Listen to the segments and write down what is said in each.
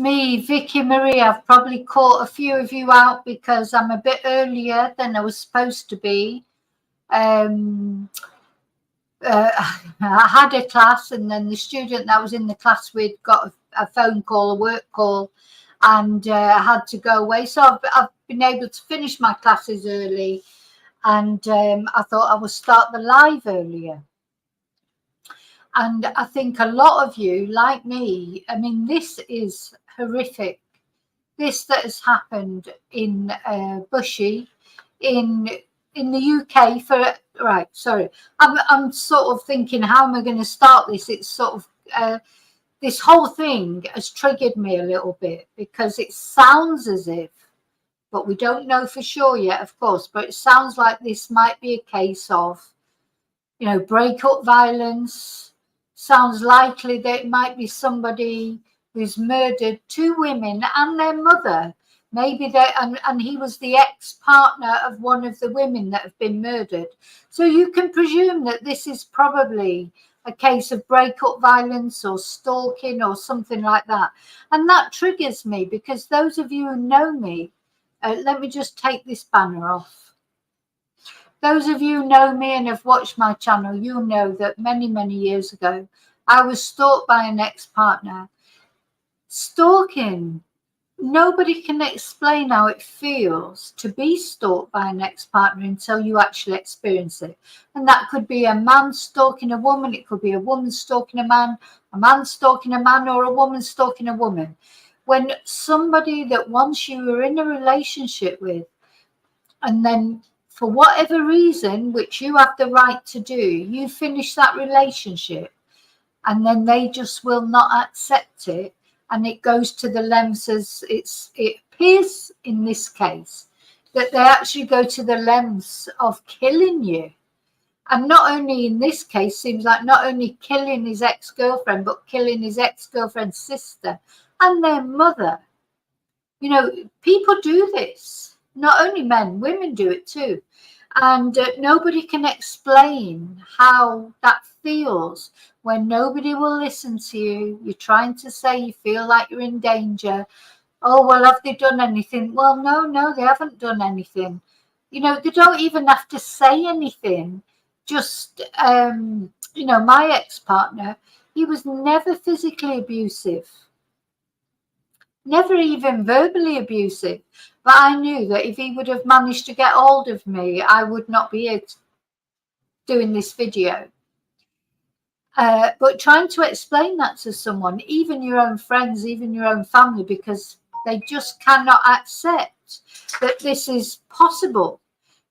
me, Vicky Marie. I've probably caught a few of you out because I'm a bit earlier than I was supposed to be. I had a class, and then the student that was in the class with got a phone call, a work call, and I had to go away. So I've been able to finish my classes early, and I thought I would start the live earlier. And I think a lot of you, like me, I mean, this is horrific. This that has happened in Bushy, in the UK I'm sort of thinking, how am I going to start this? It's sort of this whole thing has triggered me a little bit, because it sounds as if, but we don't know for sure yet, of course, but it sounds like this might be a case of, you know, breakup violence. Sounds likely that it might be somebody who's murdered 2 women and their mother. Maybe and he was the ex-partner of one of the women that have been murdered. So you can presume that this is probably a case of breakup violence or stalking or something like that. And that triggers me, because those of you who know me, let me just take this banner off. Those of you who know me and have watched my channel, you know that many, many years ago, I was stalked by an ex-partner. Stalking, nobody can explain how it feels to be stalked by an ex-partner until you actually experience it. And that could be a man stalking a woman, it could be a woman stalking a man stalking a man, or a woman stalking a woman. When somebody that once you were in a relationship with, and then for whatever reason, which you have the right to do, you finish that relationship, and then they just will not accept it, and it goes to the lengths, as it appears in this case, that they actually go to the lengths of killing you. And not only in this case, seems like not only killing his ex-girlfriend, but killing his ex-girlfriend's sister and their mother. You know, people do this. Not only men, women do it too. And nobody can explain how that feels when nobody will listen to you. You're trying to say you feel like you're in danger. Oh, well, have they done anything? Well, no, they haven't done anything. You know, they don't even have to say anything. Just, you know, my ex-partner, he was never physically abusive. Never even verbally abusive. But I knew that if he would have managed to get hold of me, I would not be doing this video. But trying to explain that to someone, even your own friends, even your own family, because they just cannot accept that this is possible.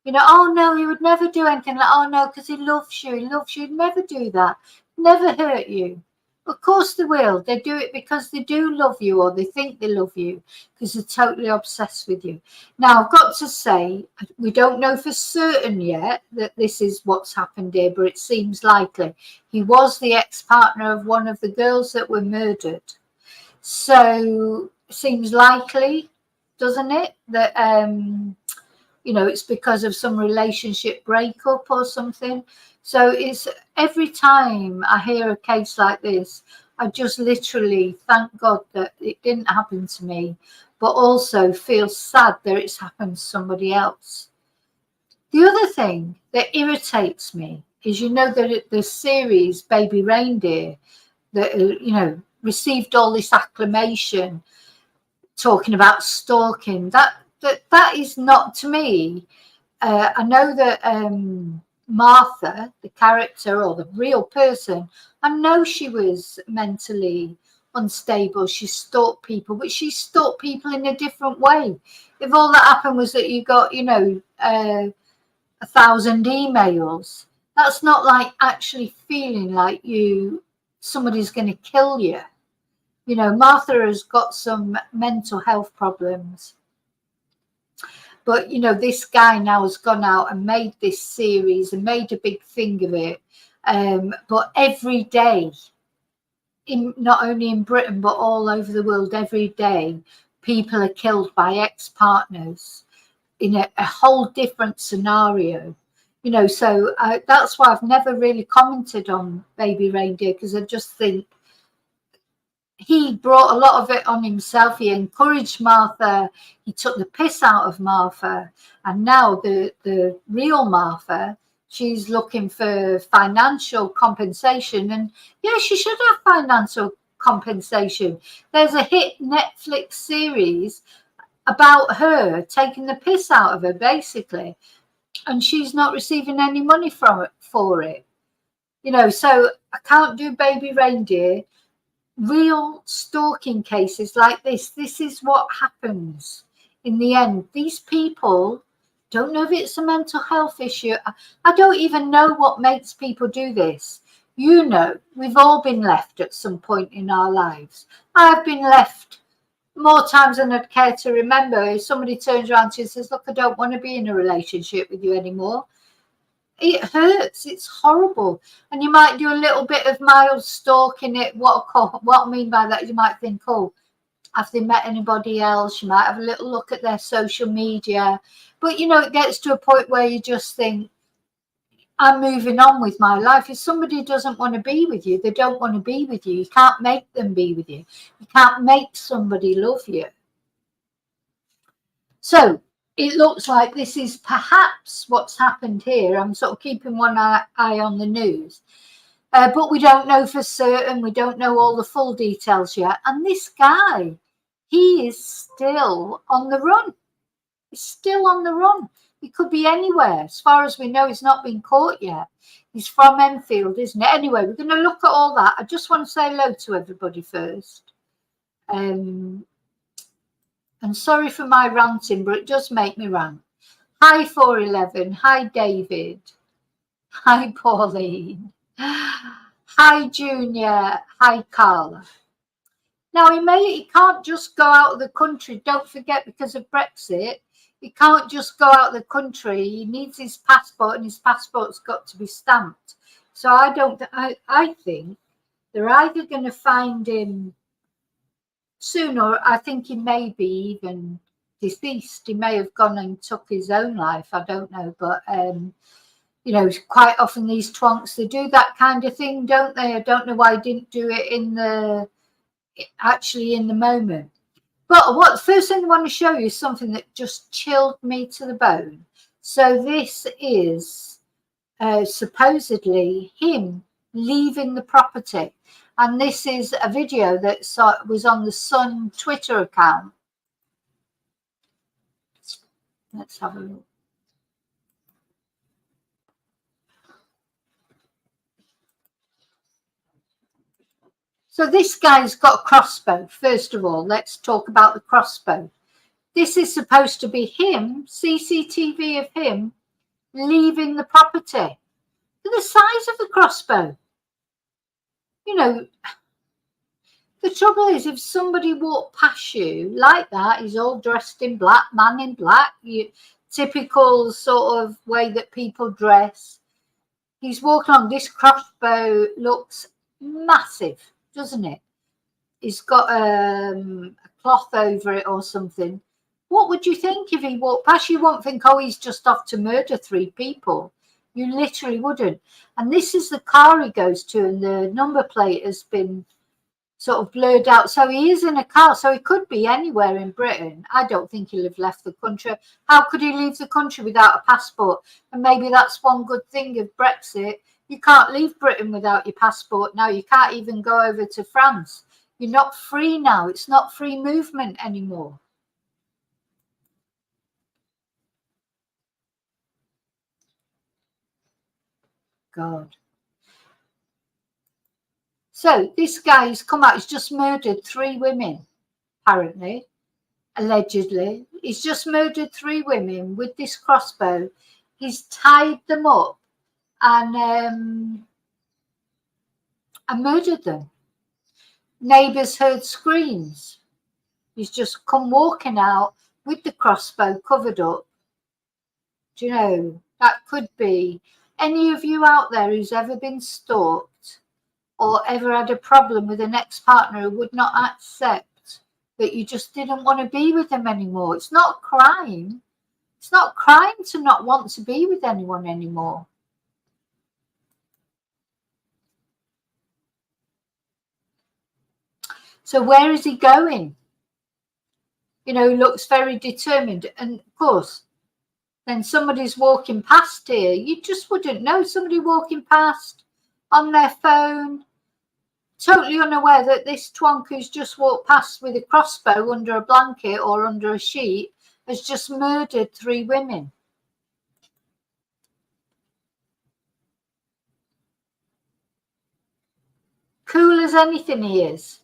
You know, oh no, he would never do anything like, oh no, because he loves you, he'd never do that, never hurt you. Of course they will. They do it because they do love you, or they think they love you, because they're totally obsessed with you. Now, I've got to say, we don't know for certain yet that this is what's happened here, but it seems likely. He was the ex-partner of one of the girls that were murdered. So, seems likely, doesn't it, that, you know, it's because of some relationship breakup or something. So it's every time I hear a case like this, I just literally thank God that it didn't happen to me, but also feel sad that it's happened to somebody else. The other thing that irritates me is, you know, that the series Baby Reindeer that, you know, received all this acclamation, talking about stalking, that is not, to me, I know that Martha, the character or the real person, I know she was mentally unstable. She stalked people, but she stalked people in a different way. If all that happened was that you got, you know, 1,000 emails, that's not like actually feeling like somebody's going to kill you. You know, Martha has got some mental health problems. But, you know, this guy now has gone out and made this series and made a big thing of it. But every day, not only in Britain, but all over the world, every day, people are killed by ex-partners in a whole different scenario. You know, so that's why I've never really commented on Baby Reindeer, because I just think he brought a lot of it on himself. He encouraged Martha. He took the piss out of Martha. And now the real Martha, she's looking for financial compensation. And yeah, she should have financial compensation. There's a hit Netflix series about her taking the piss out of her, basically. And she's not receiving any money for it. You know, so I can't do baby reindeer. Real stalking cases like this is what happens in the end. These people don't know if it's a mental health issue. I don't even know what makes people do this. You know, we've all been left at some point in our lives. I've been left more times than I'd care to remember. If somebody turns around to you and says, look, I don't want to be in a relationship with you anymore, it hurts. It's horrible. And you might do a little bit of mild stalking. What I mean by that is you might think, oh, have they met anybody else? You might have a little look at their social media. But, you know, it gets to a point where you just think, I'm moving on with my life. If somebody doesn't want to be with you, they don't want to be with you. You can't make them be with you. You can't make somebody love you. So it looks like this is perhaps what's happened here. I'm sort of keeping one eye on the news. But we don't know for certain. We don't know all the full details yet. And this guy, he is still on the run. He's still on the run. He could be anywhere. As far as we know, he's not been caught yet. He's from Enfield, isn't it? Anyway, we're going to look at all that. I just want to say hello to everybody first. And sorry for my ranting, but it does make me rant. Hi, 411. Hi, David. Hi, Pauline. Hi, Junior. Hi, Carla. Now, he can't just go out of the country. Don't forget, because of Brexit, he can't just go out of the country. He needs his passport, and his passport's got to be stamped. So I think they're either going to find him soon, or I think he may be even deceased. He may have gone and took his own life. I don't know. But, you know, quite often these twonks, they do that kind of thing, don't they? I don't know why he didn't do it actually in the moment. But what first thing I want to show you is something that just chilled me to the bone. So this is supposedly him leaving the property. And this is a video that was on the Sun Twitter account. Let's have a look. So this guy's got a crossbow. First of all, let's talk about the crossbow. This is supposed to be him, CCTV of him leaving the property. Look at the size of the crossbow. You know, the trouble is, if somebody walked past you like that, he's all dressed in black, man in black, typical sort of way that people dress. He's walking on. This crossbow looks massive, doesn't it? He's got a cloth over it or something. What would you think if he walked past? You won't think, oh, he's just off to murder 3 people. You literally wouldn't. And this is the car he goes to, and the number plate has been sort of blurred out. So he is in a car, so he could be anywhere in Britain. I don't think he'll have left the country. How could he leave the country without a passport? And maybe that's one good thing of Brexit. You can't leave Britain without your passport now. You can't even go over to France. You're not free now. It's not free movement anymore. God. So this guy's come out. He's just murdered 3 women, apparently, allegedly. He's just murdered 3 women with this crossbow. He's tied them up and murdered them. Neighbours heard screams. He's just come walking out with the crossbow covered up. Do you know, that could be any of you out there who's ever been stalked or ever had a problem with an ex-partner who would not accept that you just didn't want to be with them anymore. It's not a crime. It's not a crime to not want to be with anyone anymore. So where is he going? You know, he looks very determined. And of course, then somebody's walking past here. You just wouldn't know. Somebody walking past on their phone, totally unaware that this twonk who's just walked past with a crossbow under a blanket or under a sheet has just murdered 3 women. Cool as anything he is.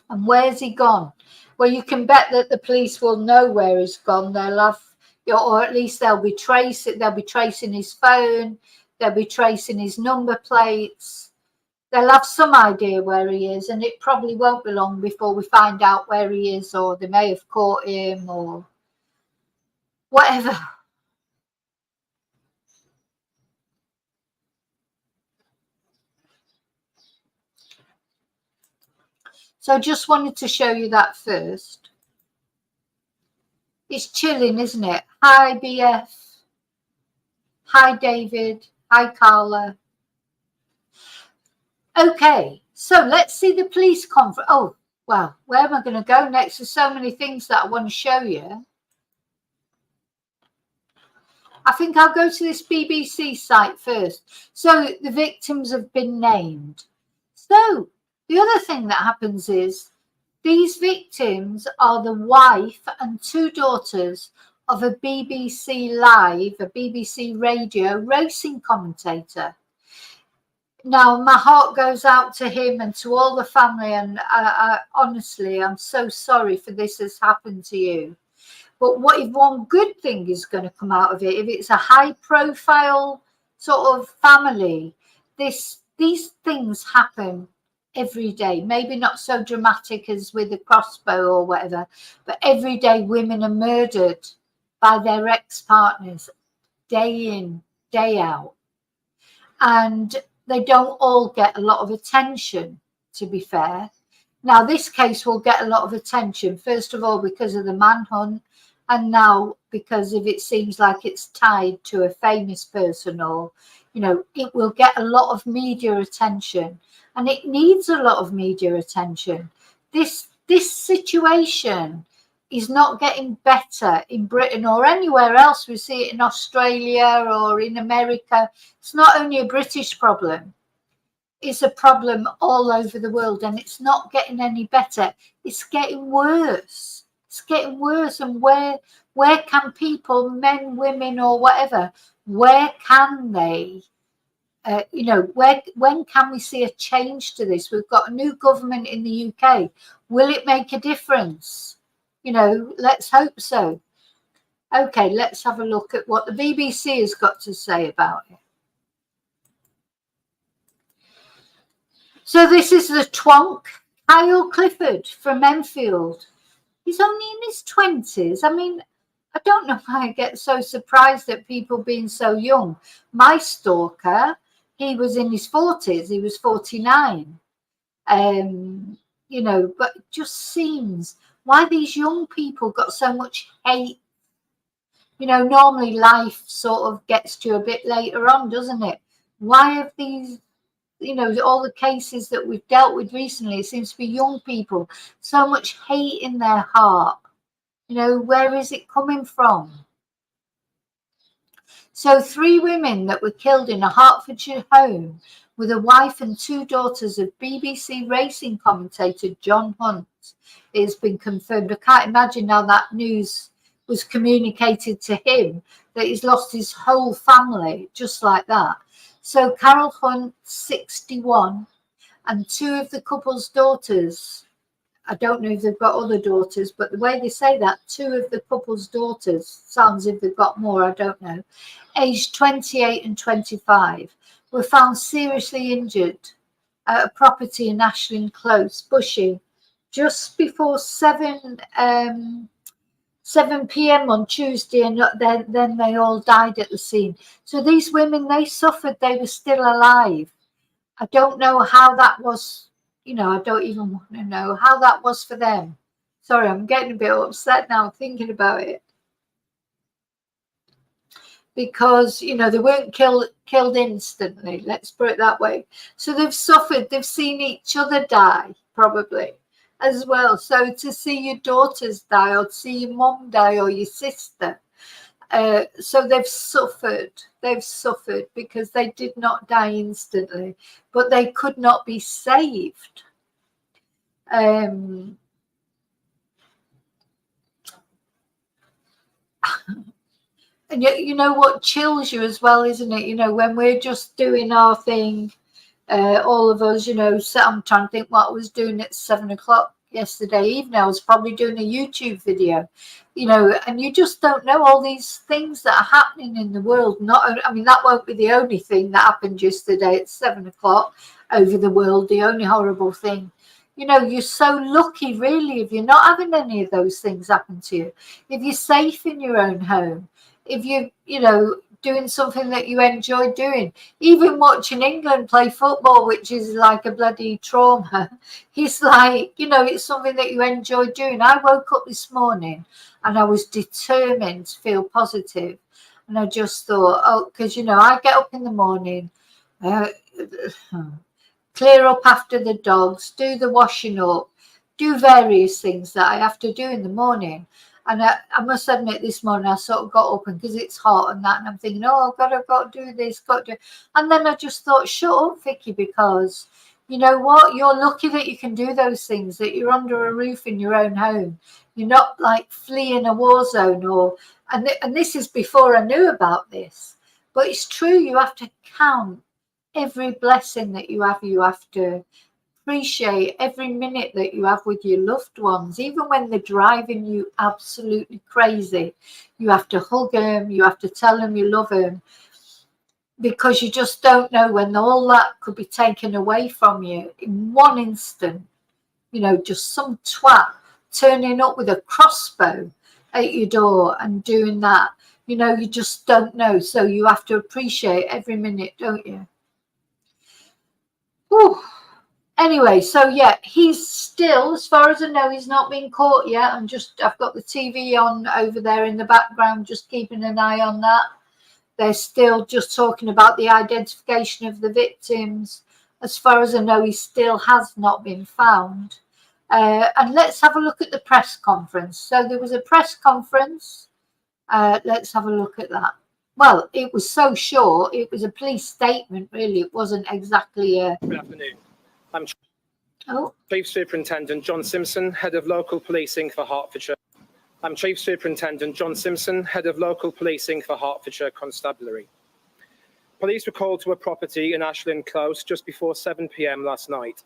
And where's he gone? Well, you can bet that the police will know where he's gone. They'll have, or at least they'll be tracing his phone, they'll be tracing his number plates. They'll have some idea where he is, and it probably won't be long before we find out where he is, or they may have caught him or whatever. So I just wanted to show you that first. It's chilling, isn't it? Hi, BF. Hi, David. Hi, Carla. Okay, so let's see the police conference. Oh, well, where am I going to go next? There's so many things that I want to show you. I think I'll go to this BBC site first. So the victims have been named. So the other thing that happens is these victims are the wife and 2 daughters of a BBC Live, a BBC radio racing commentator. Now, my heart goes out to him and to all the family, and honestly, I'm so sorry for this has happened to you. But what if one good thing is going to come out of it? If it's a high-profile sort of family, these things happen every day. Maybe not so dramatic as with a crossbow or whatever, but every day women are murdered by their ex-partners, day in, day out. And they don't all get a lot of attention, to be fair. Now, this case will get a lot of attention, first of all, because of the manhunt, and now because if it seems like it's tied to a famous person, or, you know, it will get a lot of media attention, and it needs a lot of media attention. This situation is not getting better in Britain or anywhere else. We see it in Australia or in America. It's not only a British problem. It's a problem all over the world, and it's not getting any better. It's getting worse. It's getting worse. And where can people, men, women, or whatever, where can they, you know, when can we see a change to this? We've got a new government in the UK. Will it make a difference? You know, let's hope so. Okay, let's have a look at what the BBC has got to say about it. So this is the twonk, Kyle Clifford from Enfield. He's only in his 20s. I mean, I don't know why I get so surprised at people being so young. My stalker, he was in his 40s. He was 49. You know, but it just seems why these young people got so much hate. You know, normally life sort of gets to you a bit later on, doesn't it? Why have these, you know, all the cases that we've dealt with recently, it seems to be young people, so much hate in their heart. You know, where is it coming from? So 3 women that were killed in a Hertfordshire home with a wife and 2 daughters of BBC racing commentator John Hunt. It's been confirmed. I can't imagine how that news was communicated to him, that he's lost his whole family just like that. So Carol Hunt, 61, and 2 of the couple's daughters, I don't know if they've got other daughters, but the way they say that, 2 of the couple's daughters, sounds as if they've got more, I don't know, aged 28 and 25, were found seriously injured at a property in Ashland Close, Bushey, just before 7 p.m. on Tuesday, and then they all died at the scene. So these women, they suffered, they were still alive. I don't know how that was, you know, I don't even want to know how that was for them. Sorry, I'm getting a bit upset now thinking about it. because, you know, they weren't killed instantly, let's put it that way. So they've suffered, they've seen each other die probably as well. So to see your daughters die, or to see your mum die, or your sister, so they've suffered because they did not die instantly, but they could not be saved. And you know what chills you as well, isn't it? You know, when we're just doing our thing, all of us, you know, so I'm trying to think what I was doing at 7 o'clock yesterday evening. I was probably doing a YouTube video, you know, and you just don't know all these things that are happening in the world. I mean, that won't be the only thing that happened yesterday at 7 o'clock over the world, the only horrible thing. You know, you're so lucky, really, if you're not having any of those things happen to you. If you're safe in your own home, if you know, doing something that you enjoy doing, even watching England play football, which is like a bloody trauma. It's like, you know, it's something that you enjoy doing. I woke up this morning and I was determined to feel positive, and I just thought, oh, because, you know, I get up in the morning, clear up after the dogs, do the washing up, do various things that I have to do in the morning. And I must admit, this morning I sort of got up, and because it's hot and that, and I'm thinking, oh, I've got to do this, and then I just thought, shut up, Vicky, because you know what? You're lucky that you can do those things, that you're under a roof in your own home. You're not like fleeing a war zone, and this is before I knew about this. But it's true, you have to count every blessing that you have. You have to appreciate every minute that you have with your loved ones, even when they're driving you absolutely crazy. You have to hug them, you have to tell them you love them, because you just don't know when all that could be taken away from you in one instant. You know, just some twat turning up with a crossbow at your door and doing that. You know, you just don't know. So you have to appreciate every minute, don't you? Whew. Anyway, so yeah, he's still, as far as I know, he's not been caught yet. I've got the TV on over there in the background, just keeping an eye on that. They're still just talking about the identification of the victims. As far as I know, he still has not been found. And let's have a look at the press conference. So there was a press conference. Let's have a look at that. Well, it was so short. It was a police statement, really. It wasn't exactly a... Good afternoon. I'm Chief Superintendent John Simpson, Head of Local Policing for Hertfordshire. I'm Chief Superintendent John Simpson, Head of Local Policing for Hertfordshire Constabulary. Police were called to a property in Ashland Close just before 7 p.m. last night.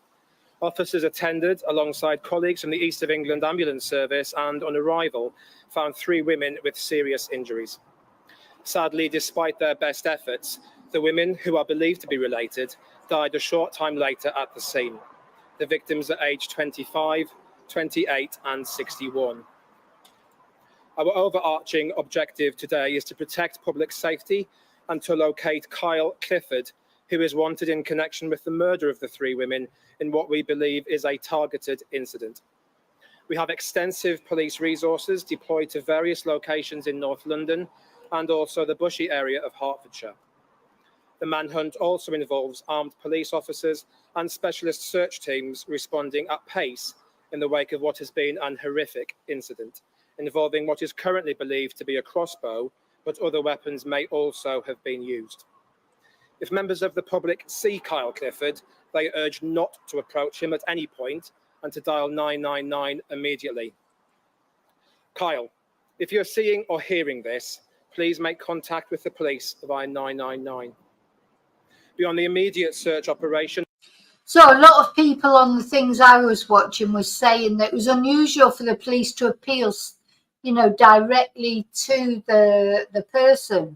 Officers attended alongside colleagues from the East of England Ambulance Service and, on arrival, found 3 women with serious injuries. Sadly, despite their best efforts, the women, who are believed to be related, died a short time later at the scene. The victims are aged 25, 28 and 61. Our overarching objective today is to protect public safety and to locate Kyle Clifford, who is wanted in connection with the murder of the 3 women in what we believe is a targeted incident. We have extensive police resources deployed to various locations in North London and also the Bushy area of Hertfordshire. The manhunt also involves armed police officers and specialist search teams responding at pace in the wake of what has been an horrific incident involving what is currently believed to be a crossbow, but other weapons may also have been used. If members of the public see Kyle Clifford, they urge not to approach him at any point and to dial 999 immediately. Kyle, if you're seeing or hearing this, please make contact with the police via 999. Beyond the immediate search operation. So a lot of people on the things I was watching was saying that it was unusual for the police to appeal, you know, directly to the person.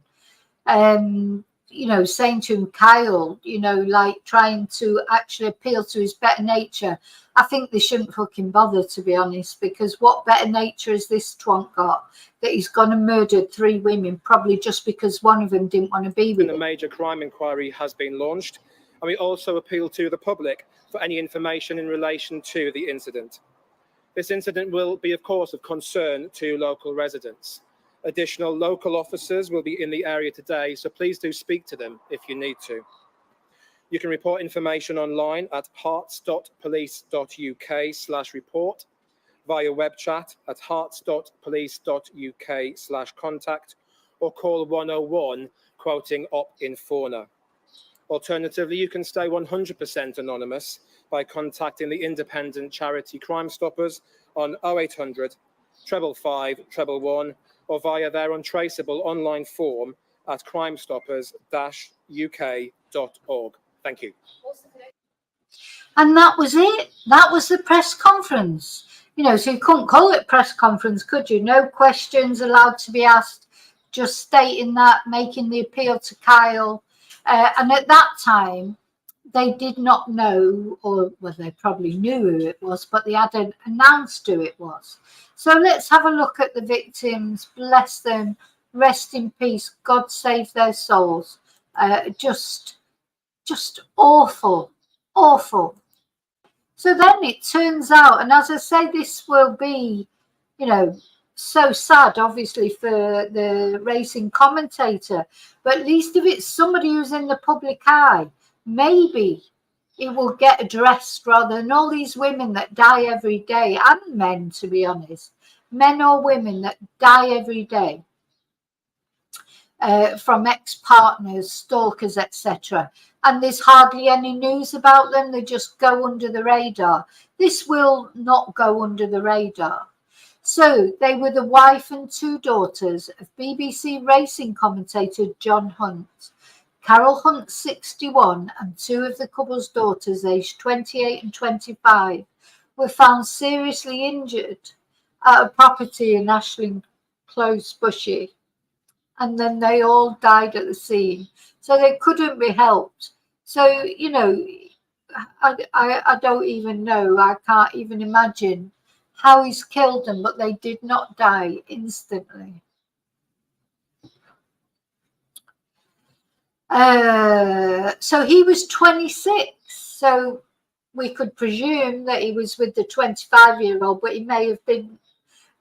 You know, saying to him, Kyle, you know, like trying to actually appeal to his better nature. I think they shouldn't fucking bother, to be honest, because what better nature has this twonk got that he's gone and murdered 3 women, probably just because one of them didn't want to be with him. A major crime inquiry has been launched, and we also appeal to the public for any information in relation to the incident. This incident will be, of course, of concern to local residents. Additional local officers will be in the area today, so please do speak to them if you need to. You can report information online at hearts.police.uk/report, via web chat at hearts.police.uk/contact, or call 101 quoting Op Inforna. Alternatively, you can stay 100% anonymous by contacting the independent charity Crime Stoppers on 0800 555 111 or via their untraceable online form at crimestoppers-uk.org. Thank you. And that was it. That was the press conference. You know, so you couldn't call it press conference, could you? No questions allowed to be asked, just stating that, making the appeal to Kyle. And at that time, they did not know, or well, they probably knew who it was, but they hadn't announced who it was. So let's have a look at the victims. Bless them. Rest in peace. God save their souls. Just awful, awful. So then it turns out, and as I say, this will be, you know, so sad, obviously, for the racing commentator, but at least if it's somebody who's in the public eye, maybe it will get addressed rather than all these women that die every day, and men, to be honest, men or women that die every day from ex-partners, stalkers, etc. And there's hardly any news about them. They just go under the radar. This will not go under the radar. So they were the wife and two daughters of BBC racing commentator John Hunt. Carol Hunt, 61, and two of the couple's daughters, aged 28 and 25, were found seriously injured at a property in Ashling Close, Bushy. And then they all died at the scene. So they couldn't be helped. So, you know, I don't even know. I can't even imagine how he's killed them, but they did not die instantly. So he was 26. So we could presume that he was with the 25-year-old, but he may have been,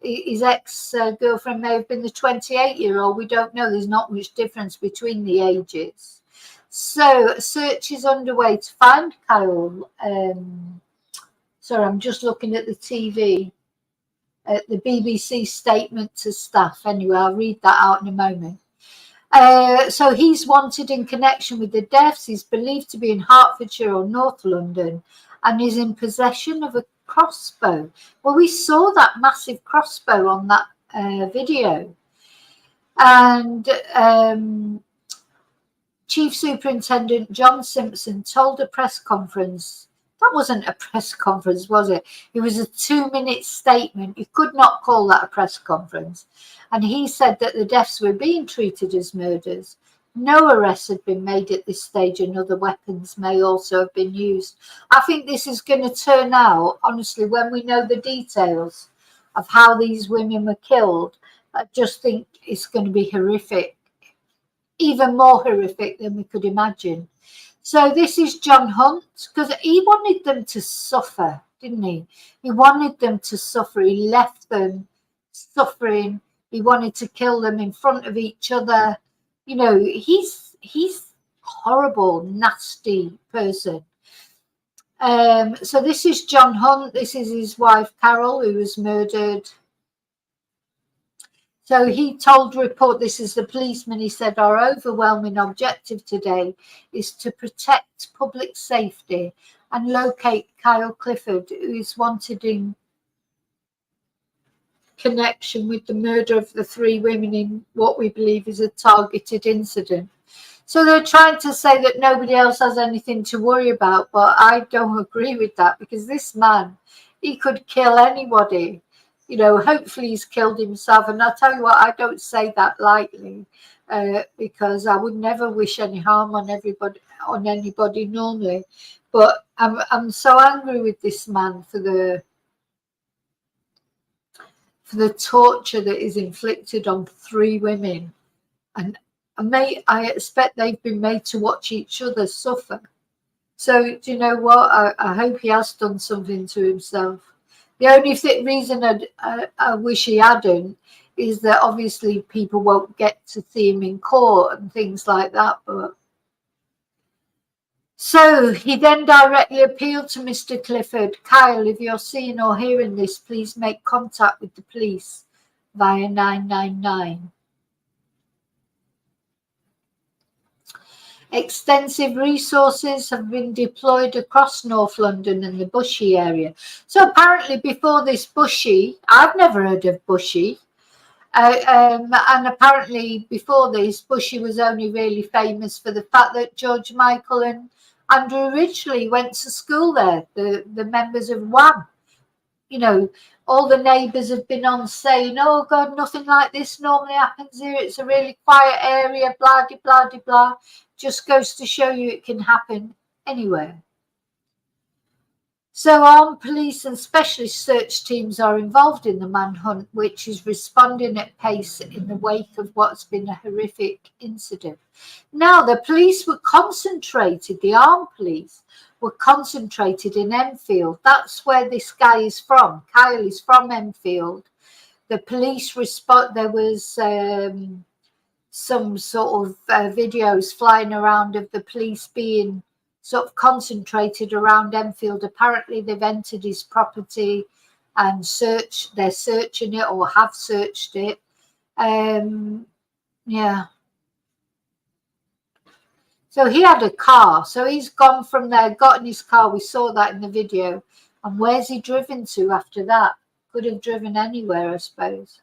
his ex-girlfriend may have been the 28-year-old. We don't know. There's not much difference between the ages. So a search is underway to find Kyle. Sorry, I'm just looking at the TV, at the BBC statement to staff. Anyway, I'll read that out in a moment. So he's wanted in connection with the deaths. He's believed to be in Hertfordshire or North London and is in possession of a crossbow. Well, we saw that massive crossbow on that video. And Chief Superintendent John Simpson told a press conference. That wasn't a press conference, was it? It was a 2-minute statement. You could not call that a press conference. And he said that the deaths were being treated as murders. No arrests had been made at this stage, and other weapons may also have been used. I think this is going to turn out, honestly, when we know the details of how these women were killed, I just think it's going to be horrific, even more horrific than we could imagine. So this is John Hunt, because he wanted them to suffer, didn't he? He wanted them to suffer. He left them suffering. He wanted to kill them in front of each other. You know, he's horrible, nasty person. So this is John Hunt. This is his wife, Carol, who was murdered. So he told report, this is the policeman, he said, our overwhelming objective today is to protect public safety and locate Kyle Clifford, who is wanted in connection with the murder of the 3 women in what we believe is a targeted incident. So they're trying to say that nobody else has anything to worry about, but I don't agree with that, because this man, he could kill anybody. You know, hopefully he's killed himself. And I'll tell you what, I don't say that lightly, because I would never wish any harm on anybody normally. But I'm so angry with this man for the torture that is inflicted on 3 women. And I expect they've been made to watch each other suffer. So, do you know what? I hope he has done something to himself. The only reason I wish he hadn't is that obviously people won't get to see him in court and things like that. But so he then directly appealed to Mr. Clifford. Kyle, if you're seeing or hearing this, please make contact with the police via 999. Extensive resources have been deployed across North London and the Bushy area. So apparently before this Bushy, I've never heard of Bushy, and apparently before this, Bushy was only really famous for the fact that George Michael and Andrew Ridgeley went to school there, the members of Wham. You know, all the neighbours have been on saying, oh God, nothing like this normally happens here. It's a really quiet area, blah, de, blah, de, blah. Just goes to show you it can happen anywhere. So armed police and specialist search teams are involved in the manhunt, which is responding at pace in the wake of what's been a horrific incident. Now, the police were concentrated, the armed police were concentrated in Enfield. That's where this guy is from. Kyle is from Enfield. The police there was some sort of videos flying around of the police being sort of concentrated around Enfield. Apparently they've entered his property and they're searching it or have searched it. Yeah. So he had a car. So he's gone from there, got in his car. We saw that in the video. And where's he driven to after that? Could have driven anywhere, I suppose.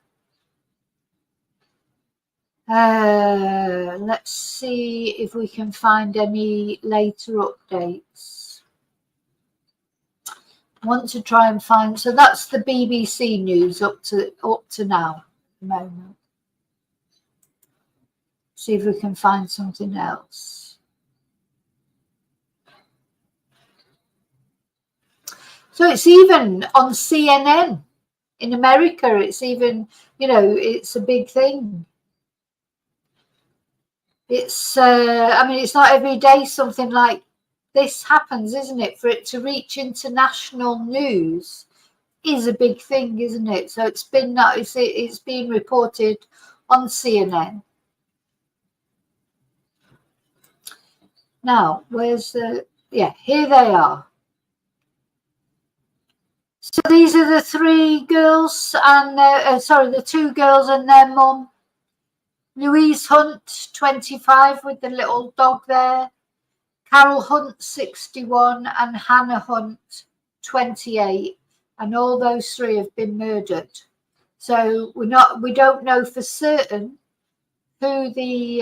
Let's see if we can find any later updates. I want to try and find. So that's the BBC news up to now at the moment. See if we can find something else. So it's even on CNN in America. It's even, you know, it's a big thing. It's, I mean, it's not every day something like this happens, isn't it? For it to reach international news is a big thing, isn't it? So it's been reported on CNN. Now, where's the, yeah, here they are. So these are the three girls and the two girls and their mum. Louise Hunt, 25, with the little dog there. Carol Hunt, 61, and Hannah Hunt, 28. And all those three have been murdered. So we don't know for certain who the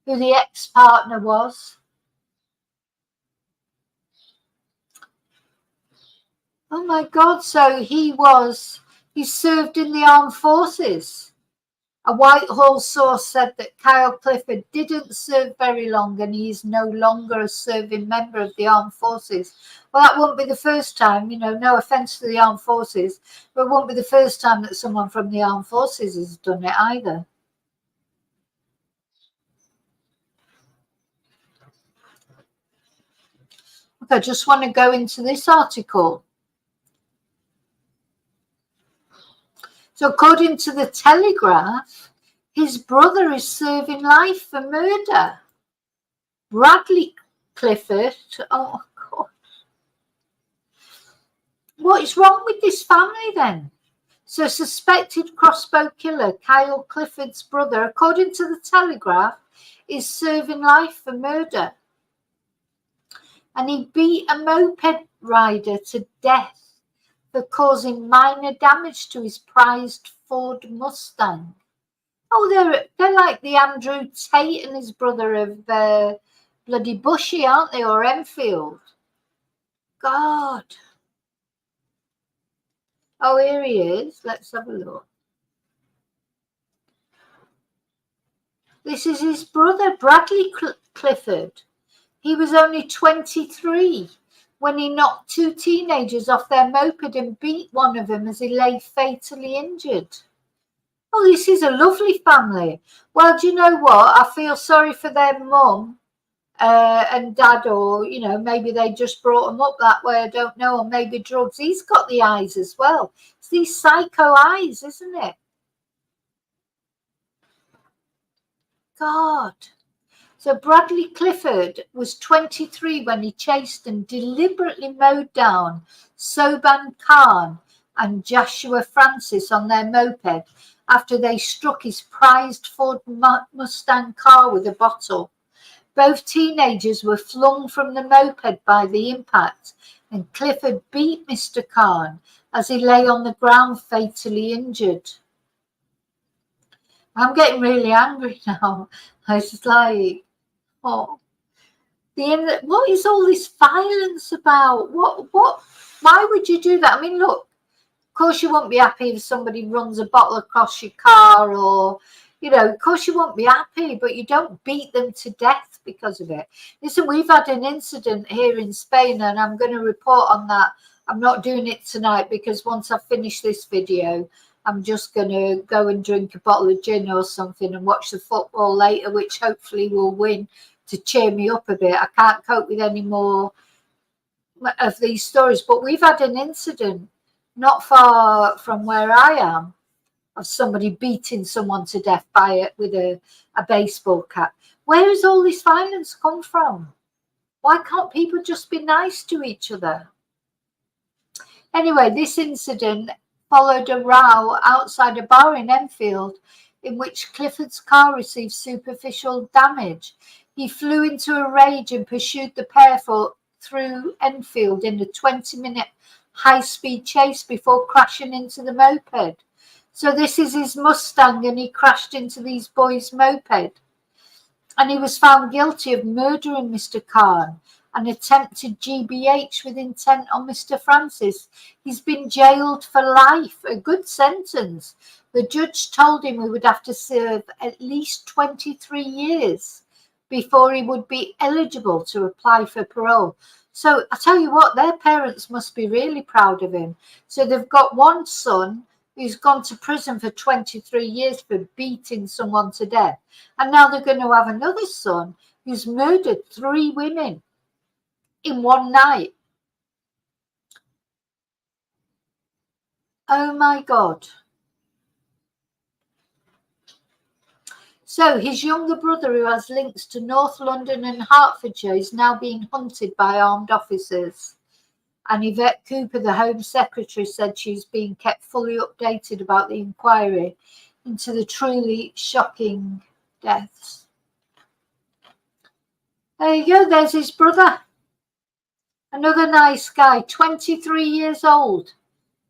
ex-partner was. Oh my God! So he served in the armed forces. A Whitehall source said that Kyle Clifford didn't serve very long and he is no longer a serving member of the armed forces. Well, that won't be the first time, you know, no offence to the armed forces, but it won't be the first time that someone from the armed forces has done it either. Okay, I just want to go into this article. So according to the Telegraph, his brother is serving life for murder. Bradley Clifford, oh God. What is wrong with this family then? So suspected Crossbow killer Kyle Clifford's brother, according to the Telegraph, is serving life for murder. And he beat a moped rider to death for causing minor damage to his prized Ford Mustang. Oh, they're like the Andrew Tate and his brother of bloody Bushy, aren't they, or Enfield? God. Oh, here he is. Let's have a look. This is his brother, Bradley Clifford. He was only 23 when he knocked two teenagers off their moped and beat one of them as he lay fatally injured. Oh, this is a lovely family. Well, do you know what? I feel sorry for their mum and dad, or, you know, maybe they just brought him up that way. I don't know. Or maybe drugs. He's got the eyes as well. It's these psycho eyes, isn't it? God. So Bradley Clifford was 23 when he chased and deliberately mowed down Soban Khan and Joshua Francis on their moped after they struck his prized Ford Mustang car with a bottle. Both teenagers were flung from the moped by the impact, and Clifford beat Mr. Khan as he lay on the ground fatally injured. I'm getting really angry now. I was like, oh, what is all this violence about? Why would you do that? I mean, look, of course you won't be happy if somebody runs a bottle across your car, or, you know, of course you won't be happy, but you don't beat them to death because of it. Listen, we've had an incident here in Spain, and I'm going to report on that. I'm not doing it tonight because once I finish this video, I'm just going to go and drink a bottle of gin or something and watch the football later, which hopefully will win to cheer me up a bit. I can't cope with any more of these stories. But we've had an incident not far from where I am of somebody beating someone to death with a baseball cap. Where has all this violence come from? Why can't people just be nice to each other? Anyway, this incident followed a row outside a bar in Enfield in which Clifford's car received superficial damage. He flew into a rage and pursued the pair through Enfield in a 20-minute high-speed chase before crashing into the moped. So this is his Mustang, and he crashed into these boys' moped. And he was found guilty of murdering Mr. Khan and attempted GBH with intent on Mr. Francis. He's been jailed for life, a good sentence. The judge told him he would have to serve at least 23 years before he would be eligible to apply for parole. So I tell you what, their parents must be really proud of him. So they've got one son who's gone to prison for 23 years for beating someone to death. And now they're going to have another son who's murdered 3 women in one night. Oh my God. So his younger brother, who has links to North London and Hertfordshire, is now being hunted by armed officers. And Yvette Cooper, the Home Secretary, said she's being kept fully updated about the inquiry into the truly shocking deaths. There you go, there's his brother. Another nice guy, 23 years old,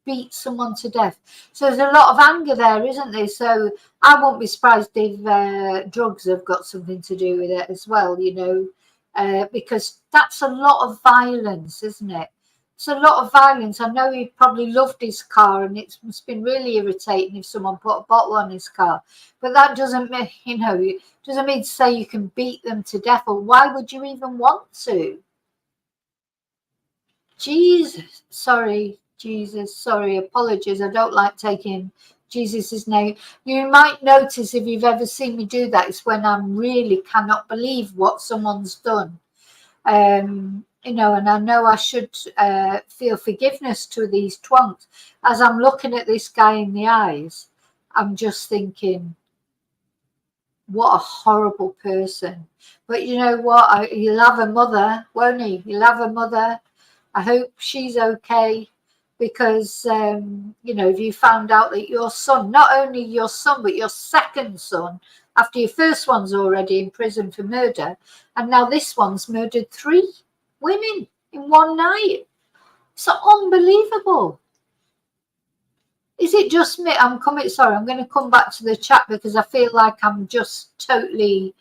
beat someone to death. So there's a lot of anger there, isn't there? So I won't be surprised if drugs have got something to do with it as well, you know, because that's a lot of violence, isn't it? It's a lot of violence. I know he probably loved his car, and it must have been really irritating if someone put a bottle on his car. But that doesn't mean, you know, doesn't mean to say you can beat them to death, or why would you even want to? Jesus, sorry, apologies. I don't like taking Jesus' name. You might notice, if you've ever seen me do that, it's when I really cannot believe what someone's done. You know, and I know I should feel forgiveness to these twonks. As I'm looking at this guy in the eyes, I'm just thinking, what a horrible person. But you know what? He'll have a mother, won't he? He'll have a mother. I hope she's okay, because, you know, if you found out that your son, not only your son, but your second son, after your first one's already in prison for murder, and now this one's murdered 3 women in one night. It's unbelievable. Is it just me? I'm going to come back to the chat because I feel like I'm just totally,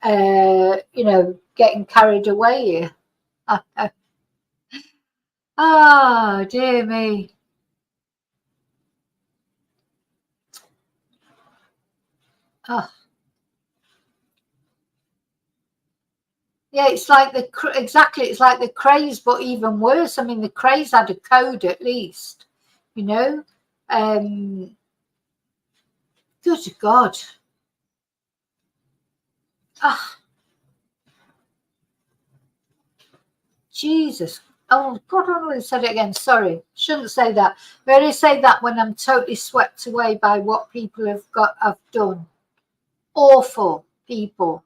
you know, getting carried away here. Oh, dear me. Oh. Yeah, it's like it's like the Craze, but even worse. I mean, the Craze had a code at least, you know. Good God. Ah, Jesus. Oh, God, I already said it again. Sorry, shouldn't say that. I only say that when I'm totally swept away by what people have done. Awful. people.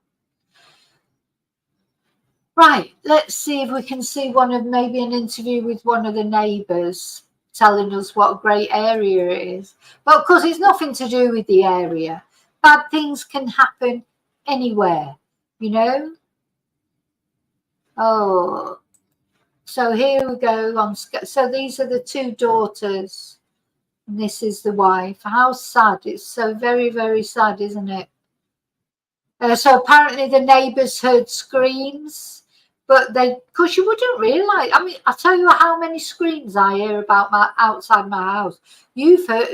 Right, let's see if we can see maybe an interview with one of the neighbours telling us what a great area it is. But of course, it's nothing to do with the area. Bad things can happen anywhere, you know. Oh, so here we go. So these are the two daughters, and this is the wife. How sad. It's so very, very sad, isn't it? So apparently the neighbours heard screams, but because you wouldn't realise. I mean, I tell you how many screams I hear about outside my house. You've heard,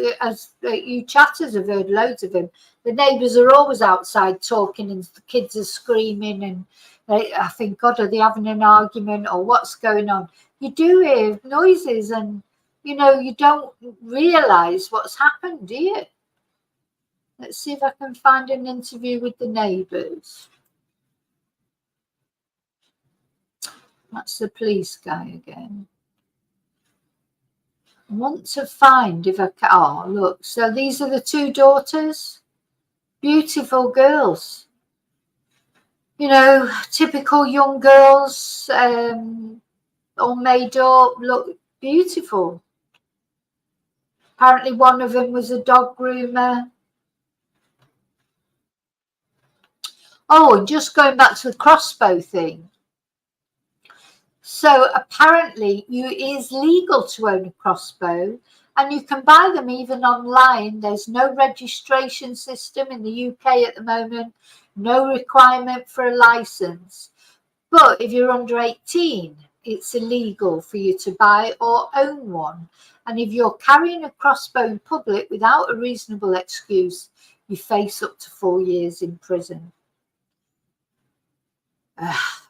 you chatters have heard loads of them. The neighbours are always outside talking, and the kids are screaming, and I think, God, are they having an argument or what's going on? You do hear noises, and you know you don't realise what's happened, do you? Let's see if I can find an interview with the neighbours. That's the police guy again. I want to find if I can. Oh, look. So these are the two daughters. Beautiful girls. You know, typical young girls, all made up, look beautiful. Apparently one of them was a dog groomer. Oh, and just going back to the crossbow thing. So apparently it is legal to own a crossbow, and you can buy them even online. There's no registration system in the UK at the moment, no requirement for a license. But if you're under 18, it's illegal for you to buy or own one. And if you're carrying a crossbow in public without a reasonable excuse, you face up to 4 years in prison.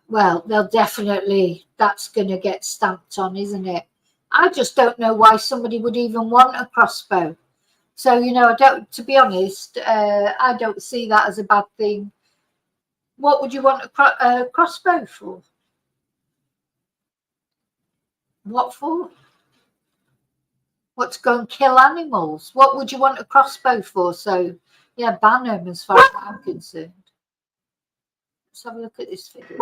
Well, they'll definitely, that's going to get stamped on, isn't it? I just don't know why somebody would even want a crossbow. So, you know, to be honest, I don't see that as a bad thing. What would you want a crossbow for? What for? What, to go and kill animals? What would you want a crossbow for? So, yeah, ban them as far as I'm concerned. Let's have a look at this video.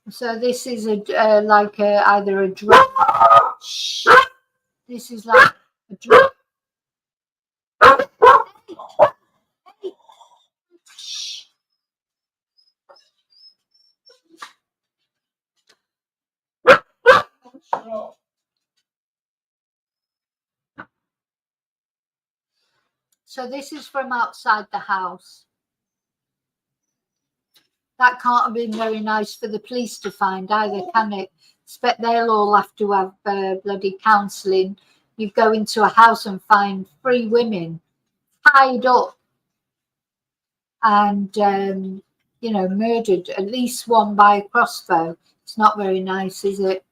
So this is either a drum. This is like a drum. So this is from outside the house. That can't have been very nice for the police to find either, can it? Expect they'll all have to have bloody counselling. You go into a house and find 3 women tied up and, you know, murdered, at least one by a crossbow. It's not very nice, is it?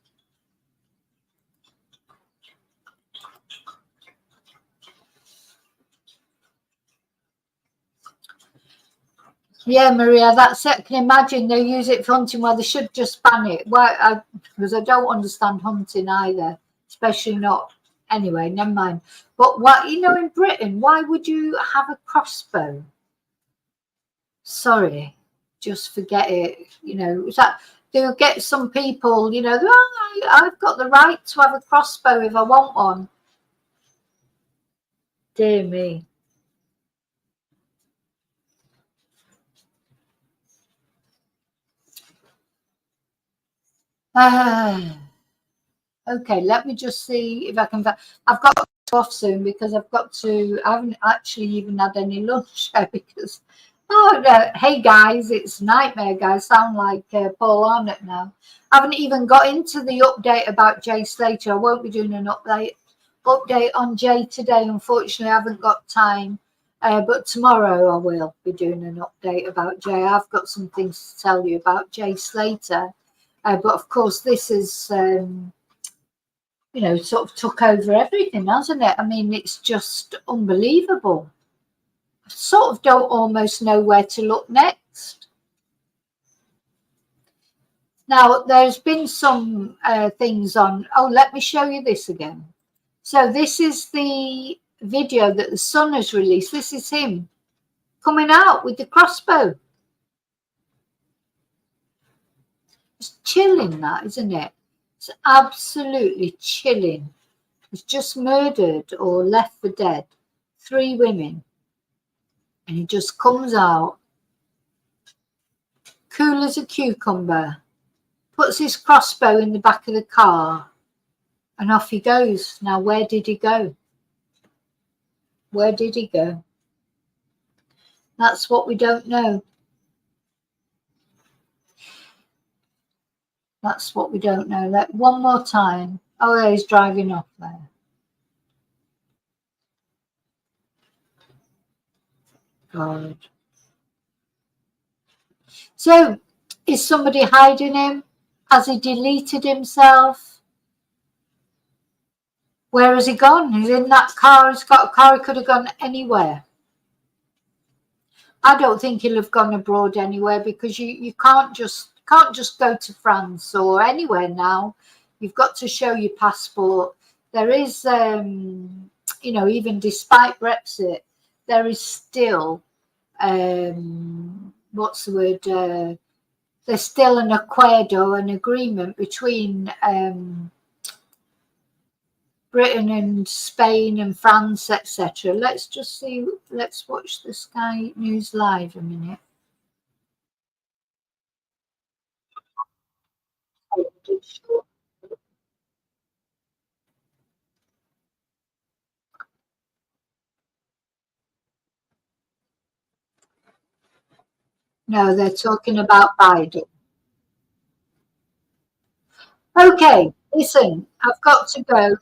Yeah, Maria, that's it. I can imagine they use it for hunting where they should just ban it. Why? Because I don't understand hunting either, especially not. Anyway, never mind. But what, you know, in Britain, why would you have a crossbow? Sorry, just forget it. You know, they'll get some people, you know, oh, I've got the right to have a crossbow if I want one. Dear me. Okay, let me just see if I can. I've got to go off soon because I haven't actually even had any lunch yet because, oh no, hey guys, it's Nightmare Guys. Sound like Paul Arnott now. I haven't even got into the update about Jay Slater. I won't be doing an update on Jay today. Unfortunately, I haven't got time. But tomorrow I will be doing an update about Jay. I've got some things to tell you about Jay Slater. But of course, this is, you know, sort of took over everything, hasn't it? I mean, it's just unbelievable. I sort of don't almost know where to look next. Now, there's been some things on. Oh, let me show you this again. So this is the video that the Sun has released. This is him coming out with the crossbow. It's chilling, that, isn't it? It's absolutely chilling. He's just murdered or left for dead 3 women, and he just comes out cool as a cucumber, puts his crossbow in the back of the car, and off he goes. Now, where did he go? Where did he go? That's what we don't know. That's what we don't know. Like, one more time. Oh, yeah, he's driving off there. God. So, is somebody hiding him? Has he deleted himself? Where has he gone? He's in that car. He's got a car. He could have gone anywhere. I don't think he'll have gone abroad anywhere, because you can't just go to France or anywhere now. You've got to show your passport. There is, you know, even despite Brexit, there is still, what's the word? There's still an acuerdo, an agreement between Britain and Spain and France, etc. Let's just see. Let's watch the Sky News Live a minute. No, they're talking about Biden. Okay, listen, I've got to go.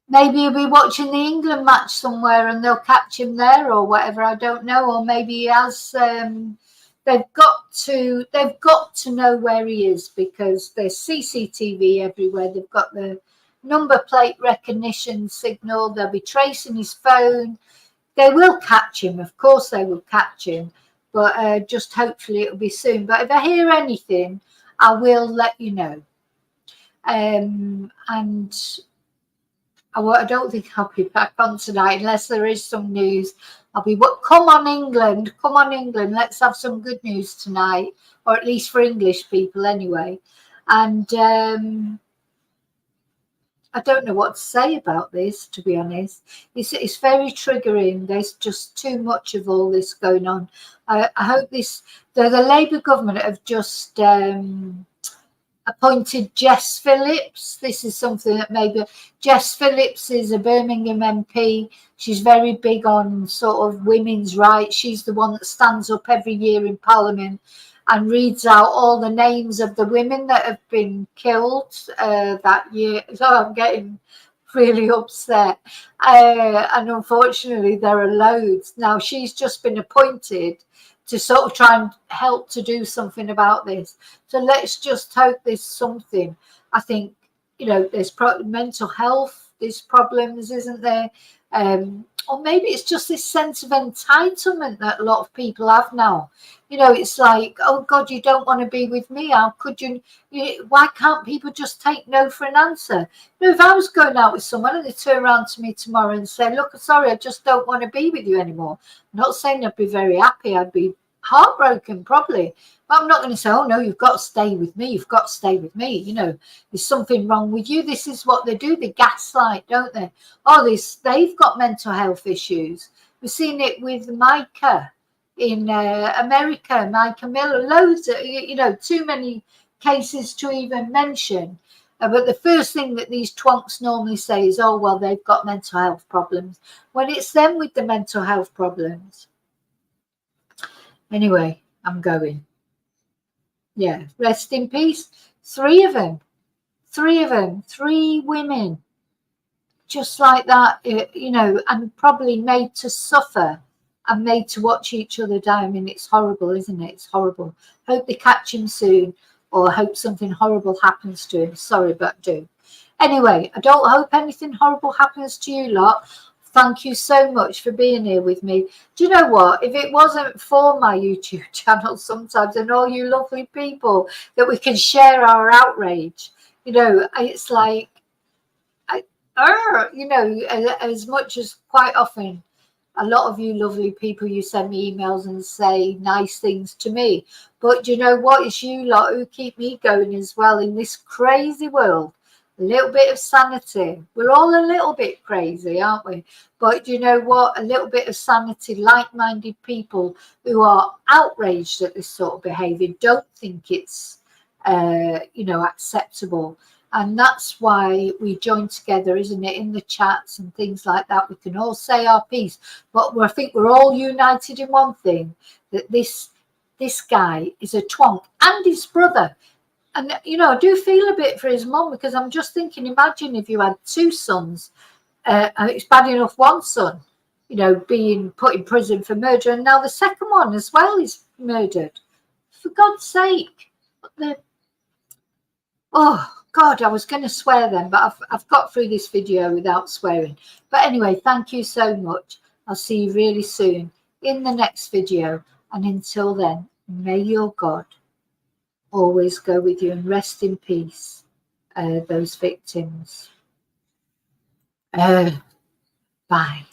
Maybe he'll be watching the England match somewhere and they'll catch him there or whatever. I don't know. Or maybe he has. They've got to know where he is, because there's CCTV everywhere. They've got the number plate recognition signal. They'll be tracing his phone. They will catch him. Of course, they will catch him. But just hopefully it'll be soon. But if I hear anything, I will let you know. And I don't think I'll be back on tonight unless there is some news. I'll be, come on England, let's have some good news tonight, or at least for English people anyway. And I don't know what to say about this, to be honest. It's very triggering. There's just too much of all this going on. I hope the Labour government have just appointed Jess Phillips. This is something that maybe Jess Phillips is a Birmingham MP. She's very big on sort of women's rights. She's the one that stands up every year in Parliament and reads out all the names of the women that have been killed that year. So I'm getting really upset. And unfortunately, there are loads. Now, she's just been appointed to sort of try and help to do something about this. So let's just hope there's something. I think, you know, there's mental health, there's problems, isn't there? Or maybe it's just this sense of entitlement that a lot of people have now. You know, it's like, oh God, you don't want to be with me. How could you? Why can't people just take no for an answer? You know, if I was going out with someone and they turn around to me tomorrow and say, look, sorry, I just don't want to be with you anymore. I'm not saying I'd be very happy. I'd be heartbroken probably. But I'm not going to say, oh no, you've got to stay with me. You've got to stay with me. You know, there's something wrong with you. This is what they do. They gaslight, don't they? Oh, they've got mental health issues. We've seen it with Micah in America, Micah Miller, loads of, you know, too many cases to even mention. But the first thing that these twonks normally say is, oh, well, they've got mental health problems, when it's them with the mental health problems. Anyway, I'm going. Yeah, rest in peace. 3 of them, 3 women, just like that, you know, and probably made to suffer and made to watch each other die. I mean, it's horrible, isn't it? It's horrible. Hope they catch him soon, or hope something horrible happens to him. Sorry, but do. Anyway, I don't hope anything horrible happens to you lot. Thank you so much for being here with me. Do you know what? If it wasn't for my YouTube channel sometimes and all you lovely people that we can share our outrage, you know, it's like, you know, as much as quite often, a lot of you lovely people, you send me emails and say nice things to me. But you know what? It's you lot who keep me going as well in this crazy world. A little bit of sanity. We're all a little bit crazy, aren't we? But you know what? A little bit of sanity, like-minded people who are outraged at this sort of behaviour don't think it's, you know, acceptable. And that's why we join together, isn't it, in the chats and things like that. We can all say our piece, but I think we're all united in one thing, that this guy is a twonk, and his brother. And, you know, I do feel a bit for his mum, because I'm just thinking, imagine if you had two sons, and it's bad enough one son, you know, being put in prison for murder, and now the second one as well is murdered. For God's sake. Oh, God, I was going to swear then, but I've got through this video without swearing. But anyway, thank you so much. I'll see you really soon in the next video. And until then, may your God always go with you, and rest in peace, those victims. Bye.